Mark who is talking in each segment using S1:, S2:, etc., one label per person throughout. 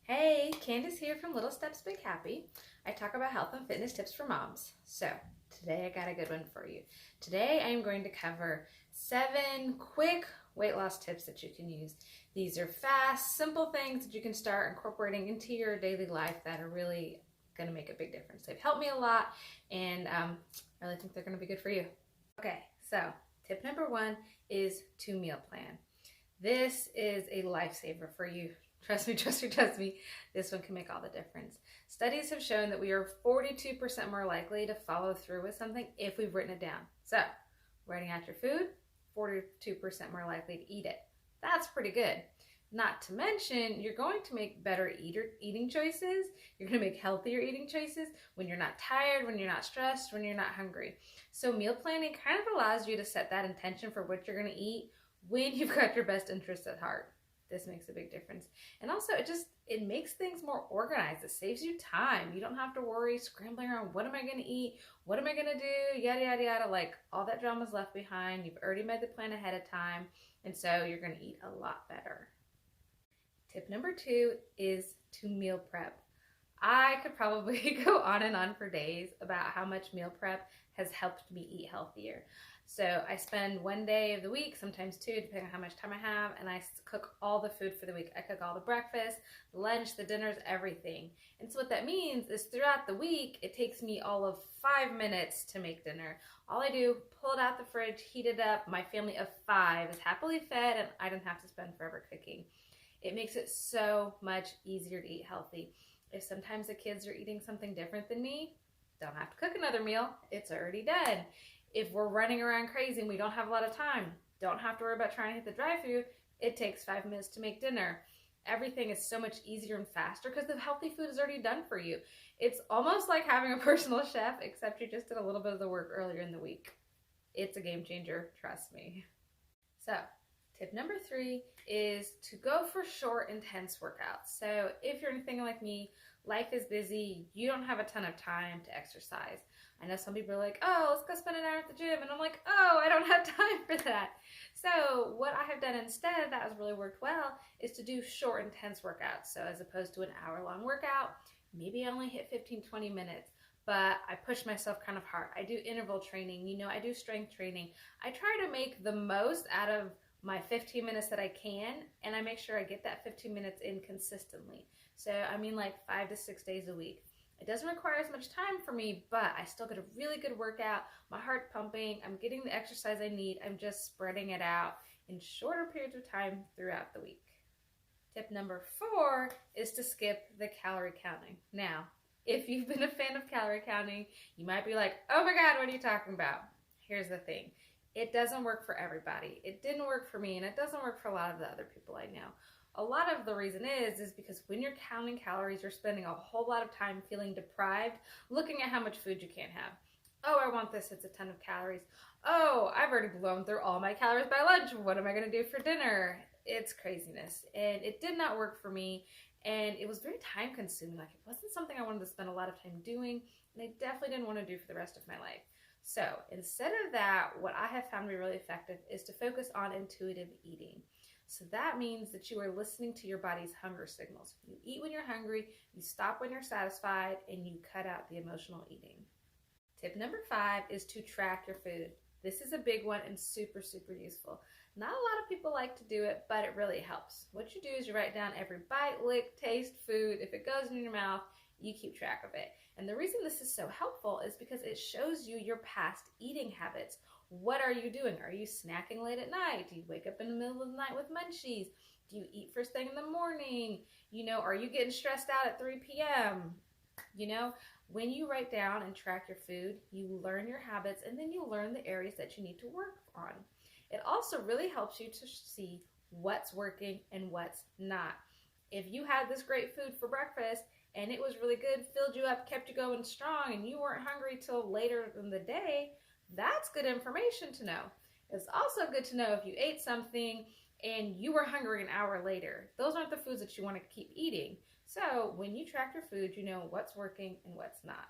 S1: Hey, Candace here from Little Steps Big Happy. I talk about health and fitness tips for moms. So, today I got a good one for you. Today I am going to cover 7 quick weight loss tips that you can use. These are fast, simple things that you can start incorporating into your daily life that are really going to make a big difference. They've helped me a lot, and I really think they're going to be good for you. Okay, so tip number 1 is to meal plan. This is a lifesaver for you. Trust me, trust me, trust me. This one can make all the difference. Studies have shown that we are 42% more likely to follow through with something if we've written it down. So, writing out your food, 42% more likely to eat it. That's pretty good. Not to mention, you're going to make better eating choices. You're going to make healthier eating choices when you're not tired, when you're not stressed, when you're not hungry. So meal planning kind of allows you to set that intention for what you're going to eat when you've got your best interests at heart. This makes a big difference. And also it makes things more organized. It saves you time. You don't have to worry scrambling around, what am I going to eat? What am I going to do? Yada, yada, yada. Like, all that drama's left behind. You've already made the plan ahead of time. And so you're going to eat a lot better. Tip number 2 is to meal prep. I could probably go on and on for days about how much meal prep has helped me eat healthier. So I spend one day of the week, sometimes 2, depending on how much time I have, and I cook all the food for the week. I cook all the breakfast, the lunch, the dinners, everything. And so what that means is throughout the week, it takes me all of 5 minutes to make dinner. All I do, pull it out the fridge, heat it up. My family of 5 is happily fed, and I don't have to spend forever cooking. It makes it so much easier to eat healthy. If sometimes the kids are eating something different than me, don't have to cook another meal. It's already done. If we're running around crazy and we don't have a lot of time, don't have to worry about trying to hit the drive-thru. It takes 5 minutes to make dinner. Everything is so much easier and faster because the healthy food is already done for you. It's almost like having a personal chef, except you just did a little bit of the work earlier in the week. It's a game changer, trust me. So, tip number 3 is to go for short, intense workouts. So if you're anything like me, life is busy, you don't have a ton of time to exercise. I know some people are like, oh, let's go spend an hour at the gym. And I'm like, oh, I don't have time for that. So what I have done instead that has really worked well is to do short, intense workouts. So as opposed to an hour-long workout, maybe I only hit 15-20 minutes. But I push myself kind of hard. I do interval training, I do strength training. I try to make the most out of my 15 minutes that I can, and I make sure I get that 15 minutes in consistently. So I mean like 5 to 6 days a week. It doesn't require as much time for me, but I still get a really good workout. My heart pumping, I'm getting the exercise I need. I'm just spreading it out in shorter periods of time throughout the week. Tip number 4 is to skip the calorie counting. Now, if you've been a fan of calorie counting, you might be like, oh my God, what are you talking about? Here's the thing. It doesn't work for everybody. It didn't work for me, and it doesn't work for a lot of the other people I know. A lot of the reason is because when you're counting calories, you're spending a whole lot of time feeling deprived, looking at how much food you can't have. Oh, I want this, it's a ton of calories. Oh, I've already blown through all my calories by lunch. What am I gonna do for dinner? It's craziness, and it did not work for me, and it was very time consuming. Like, it wasn't something I wanted to spend a lot of time doing, and I definitely didn't want to do for the rest of my life. So instead of that, what I have found to be really effective is to focus on intuitive eating. So that means that you are listening to your body's hunger signals. You eat when you're hungry, you stop when you're satisfied, and you cut out the emotional eating. Tip number 5 is to track your food. This is a big one and super, super useful. Not a lot of people like to do it, but it really helps. What you do is you write down every bite, lick, taste, food. If it goes in your mouth, you keep track of it. And the reason this is so helpful is because it shows you your past eating habits. What are you doing? Are you snacking late at night? Do you wake up in the middle of the night with munchies? Do you eat first thing in the morning? Are you getting stressed out at 3 p.m.? When you write down and track your food, you learn your habits, and then you learn the areas that you need to work on. It also really helps you to see what's working and what's not. If you had this great food for breakfast and it was really good, filled you up, kept you going strong, and you weren't hungry till later in the day, that's good information to know. It's also good to know if you ate something and you were hungry an hour later. Those aren't the foods that you want to keep eating. So when you track your food, you know what's working and what's not.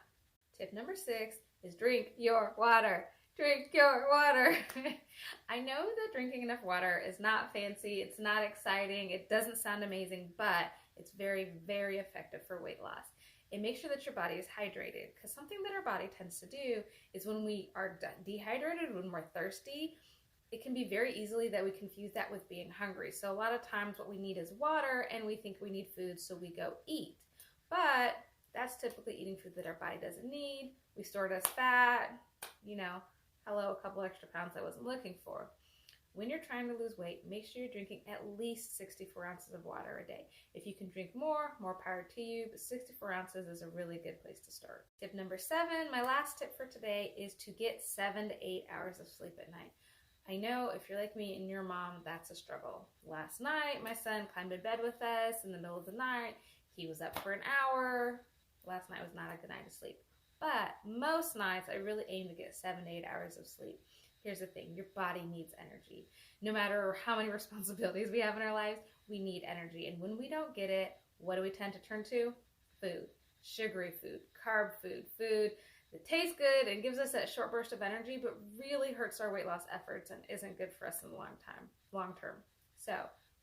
S1: Tip number 6 is drink your water. Drink your water. I know that drinking enough water is not fancy, it's not exciting, it doesn't sound amazing, but it's very, very effective for weight loss. And make sure that your body is hydrated, because something that our body tends to do is when we are dehydrated, when we're thirsty, it can be very easily that we confuse that with being hungry. So a lot of times what we need is water and we think we need food, so we go eat. But that's typically eating food that our body doesn't need. We store it as fat, you know, hello, a couple extra pounds I wasn't looking for. When you're trying to lose weight, make sure you're drinking at least 64 ounces of water a day. If you can drink more power to you, but 64 ounces is a really good place to start. Tip number 7, my last tip for today, is to get 7 to 8 hours of sleep at night. I know if you're like me and your mom, that's a struggle. Last night, my son climbed in bed with us in the middle of the night. He was up for an hour. Last night was not a good night of sleep. But most nights, I really aim to get 7 to 8 hours of sleep. Here's the thing, your body needs energy. No matter how many responsibilities we have in our lives, we need energy. And when we don't get it, what do we tend to turn to? Food, sugary food, carb food, food that tastes good and gives us that short burst of energy, but really hurts our weight loss efforts and isn't good for us in the long term. So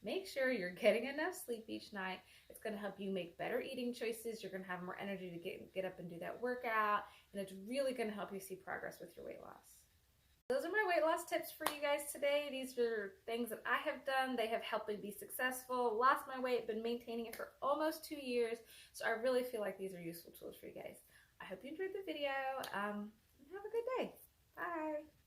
S1: make sure you're getting enough sleep each night. It's going to help you make better eating choices. You're going to have more energy to get up and do that workout, and it's really going to help you see progress with your weight loss. Those are my weight loss tips for you guys today. These are things that I have done. They have helped me be successful, lost my weight, been maintaining it for almost 2 years. So I really feel like these are useful tools for you guys. I hope you enjoyed the video. Have a good day. Bye.